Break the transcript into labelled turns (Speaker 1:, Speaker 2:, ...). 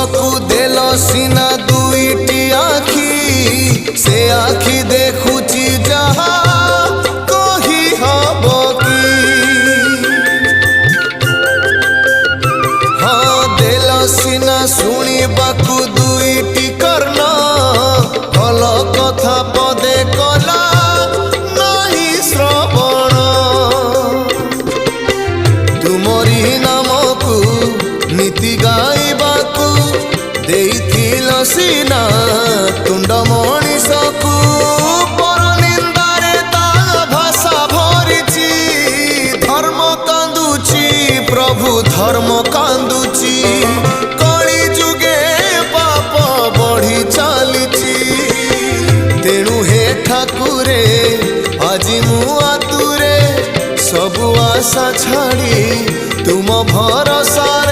Speaker 1: ମଣିଷକୁ ଦେଲ ସିନା ଦୁଇଟି ଆଖି, ସେ ଆଖି ଦେଖୁଛି ଯାହା କହି ହବ କି? ହଁ ଦେଲ ସିନା ଶୁଣିବାକୁ ଦୁଇଟି କର୍ଣ୍ଣ, ଭଲ କଥା ପଦେ କଲା ନାହିଁ ଶ୍ରବଣ। ତୁମରି ନାମକୁ ନୀତି ଗାଇବାକୁ ଦେଇଥିଲ ସିନା ତୁଣ୍ଡ ମଣିଷକୁ, ପର ନିନ୍ଦାରେ ତା ଭାଷା ଭରିଛି। ଧର୍ମ କାନ୍ଦୁଛି ପ୍ରଭୁ ଧର୍ମ କାନ୍ଦୁଛି, କଳି ଯୁଗେ ପାପ ବଢି ଚାଲିଛି। ତେଣୁ ହେ ଠାକୁରେ ଆଜି ମୁଁ ଆତୁରେ, ସବୁ ଆଶା ଛାଡ଼ି ତୁମ ଭରସାରେ